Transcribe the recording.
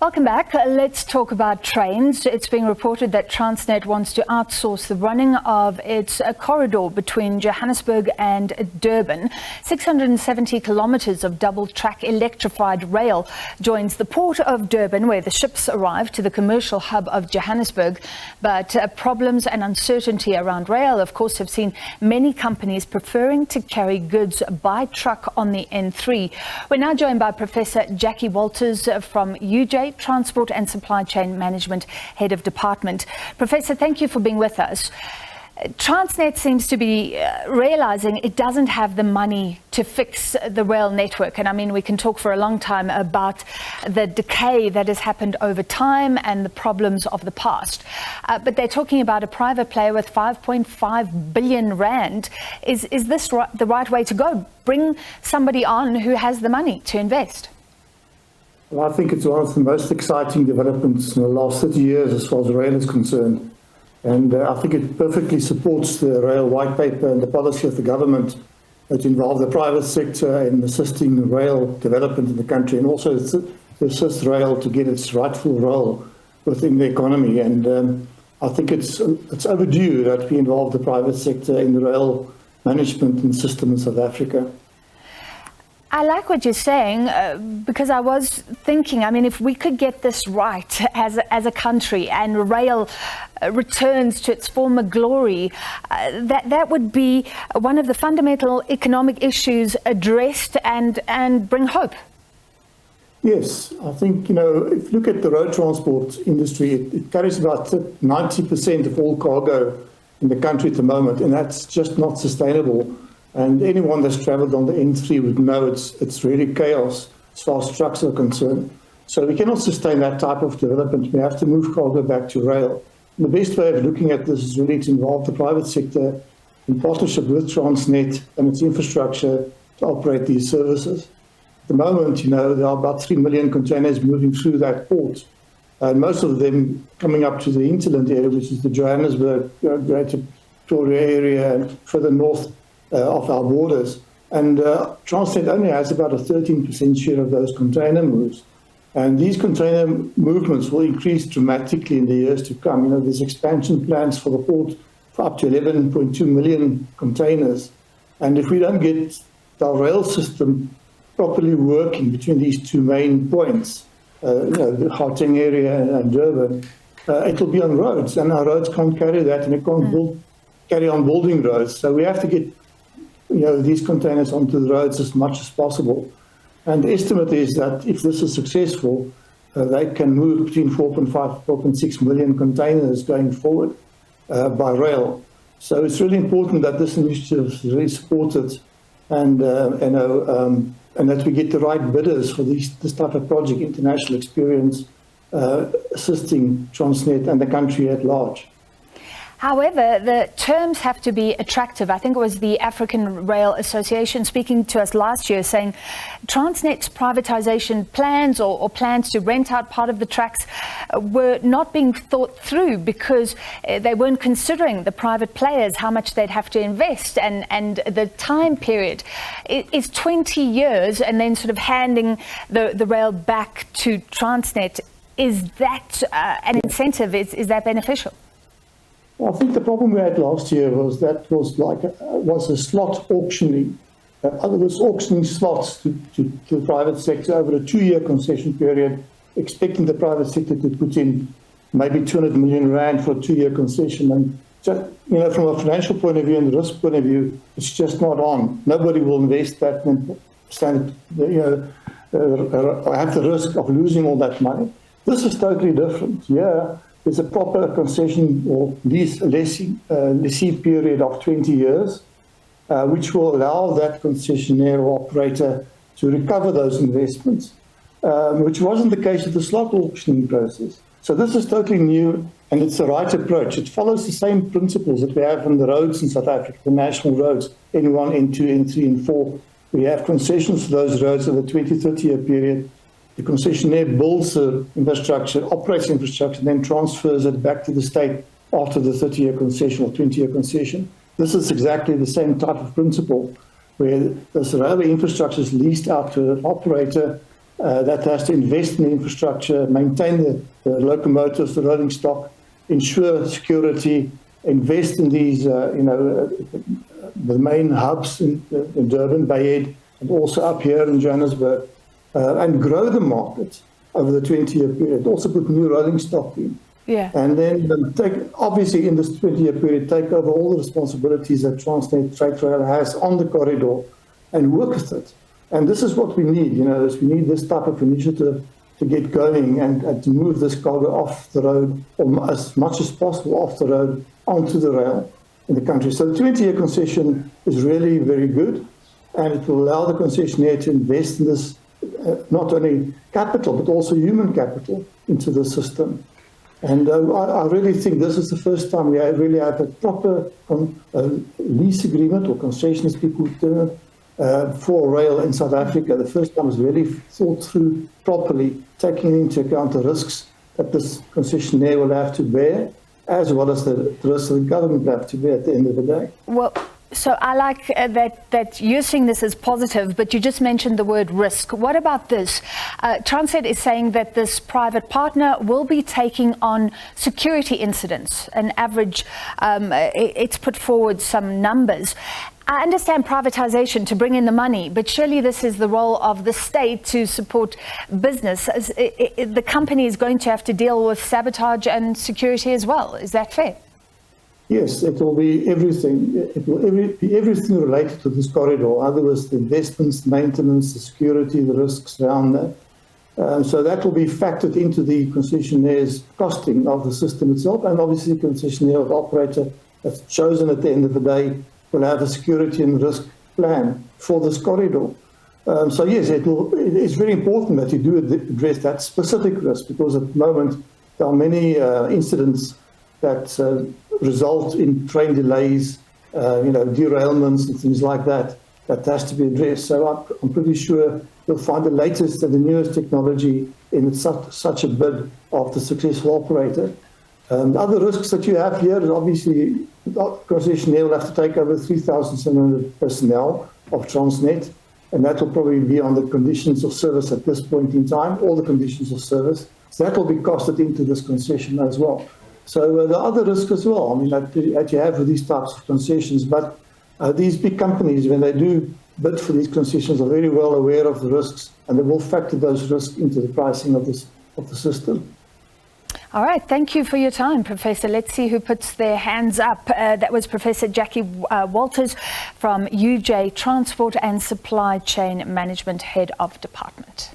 Welcome back. Let's talk about trains. It's being reported that Transnet wants to outsource the running of its corridor between Johannesburg and Durban. 670 kilometers of double-track electrified rail joins the port of Durban, where the ships arrive, to the commercial hub of Johannesburg. But problems and uncertainty around rail, of course, have seen many companies preferring to carry goods by truck on the N3. We're now joined by Professor Jackie Walters from UJ, Transport and Supply Chain Management Head of Department. Professor, thank you for being with us. Transnet seems to be realizing it doesn't have the money to fix the rail network. And I mean, we can talk for a long time about the decay that has happened over time and the problems of the past. But they're talking about a private player with 5.5 billion rand. Is this the right way to go? Bring somebody on who has the money to invest. Well, I think it's one of the most exciting developments in the last 30 years as far as rail is concerned. And I think it perfectly supports the rail white paper and the policy of the government that involve the private sector in assisting rail development in the country, and also to assist rail to get its rightful role within the economy. And I think it's overdue that we involve the private sector in the rail management and system in South Africa. I like what you're saying because I was thinking, I mean, if we could get this right as a country and rail returns to its former glory, that would be one of the fundamental economic issues addressed and bring hope. Yes, I think, if you look at the road transport industry, it carries about 90% of all cargo in the country at the moment, and that's just not sustainable. And anyone that's travelled on the N3 would know it's really chaos as far as trucks are concerned. So we cannot sustain that type of development. We have to move cargo back to rail. And the best way of looking at this is really to involve the private sector in partnership with Transnet and its infrastructure to operate these services. At the moment, there are about 3 million containers moving through that port, and most of them coming up to the hinterland area, which is the Johannesburg, Greater Pretoria area, and further north of our borders. And Transnet only has about a 13% share of those container moves. And these container movements will increase dramatically in the years to come. There's expansion plans for the port for up to 11.2 million containers. And if we don't get our rail system properly working between these two main points, the Gauteng area and Durban, it'll be on roads, and our roads can't carry that, and it can't carry on building roads. So we have to get these containers onto the roads as much as possible. And the estimate is that if this is successful, they can move between 4.5 and 4.6 million containers going forward by rail. So it's really important that this initiative is really supported and that we get the right bidders for this type of project, international experience, assisting Transnet and the country at large. However, the terms have to be attractive. I think it was the African Rail Association speaking to us last year saying Transnet's privatization plans or plans to rent out part of the tracks were not being thought through because they weren't considering the private players, how much they'd have to invest, and the time period is 20 years, and then sort of handing the rail back to Transnet. Is that an incentive? Is that beneficial? I think the problem we had last year was a slot auctioning. There was auctioning slots to the private sector over a 2-year concession period, expecting the private sector to put in maybe 200 million rand for a 2-year concession. And just, from a financial point of view and the risk point of view, it's just not on. Nobody will invest that and have the risk of losing all that money. This is totally different. Yeah. There's a proper concession or lessee period of 20 years, which will allow that concessionaire or operator to recover those investments, which wasn't the case with the slot auctioning process. So this is totally new, and it's the right approach. It follows the same principles that we have on the roads in South Africa, the national roads, N1, N2, N3, and 4. We have concessions for those roads over a 20-30-year period. The concessionaire builds the infrastructure, operates infrastructure, and then transfers it back to the state after the 30-year concession or 20-year concession. This is exactly the same type of principle where this railway infrastructure is leased out to an operator that has to invest in the infrastructure, maintain the locomotives, the rolling stock, ensure security, invest in these, the main hubs in Durban, Bayhead, and also up here in Johannesburg, and grow the market over the 20-year period. Also put new rolling stock in. Yeah. And then obviously in this 20-year period, take over all the responsibilities that Transnet Freight Rail has on the corridor and work with it. And this is what we need, we need this type of initiative to get going and to move this cargo off the road, or as much as possible off the road onto the rail in the country. So the 20-year concession is really very good, and it will allow the concessionaire to invest in this, not only capital, but also human capital into the system. And I really think this is the first time we really have a proper lease agreement, or concession as people term it, for rail in South Africa. The first time was really thought through properly, taking into account the risks that this concessionaire will have to bear, as well as the risks the government will have to bear at the end of the day. Well, so I like that you're seeing this as positive, but you just mentioned the word risk. What about this? Transnet is saying that this private partner will be taking on security incidents. An average, it's put forward some numbers. I understand privatization to bring in the money, but surely this is the role of the state to support business. The company is going to have to deal with sabotage and security as well. Is that fair? Yes, it will be everything. It will be everything related to this corridor. In other words, the investments, maintenance, the security, the risks around that. So that will be factored into the concessionaire's costing of the system itself, and obviously the concessionaire or the operator that's chosen at the end of the day will have a security and risk plan for this corridor. So yes, it's very important that you do address that specific risk, because at the moment there are many incidents that result in train delays, derailments and things like that, that has to be addressed. So I'm pretty sure you'll find the latest and the newest technology in such a bid of the successful operator. The other risks that you have here is obviously the concessionaire will have to take over 3,700 personnel of Transnet, and that will probably be on the conditions of service at this point in time, all the conditions of service. So that will be costed into this concession as well. So the other risk as well, that you have with these types of concessions, but these big companies, when they do bid for these concessions, are very well aware of the risks, and they will factor those risks into the pricing of the system. All right, thank you for your time, Professor. Let's see who puts their hands up. That was Professor Jackie Walters from UJ Transport and Supply Chain Management, Head of Department.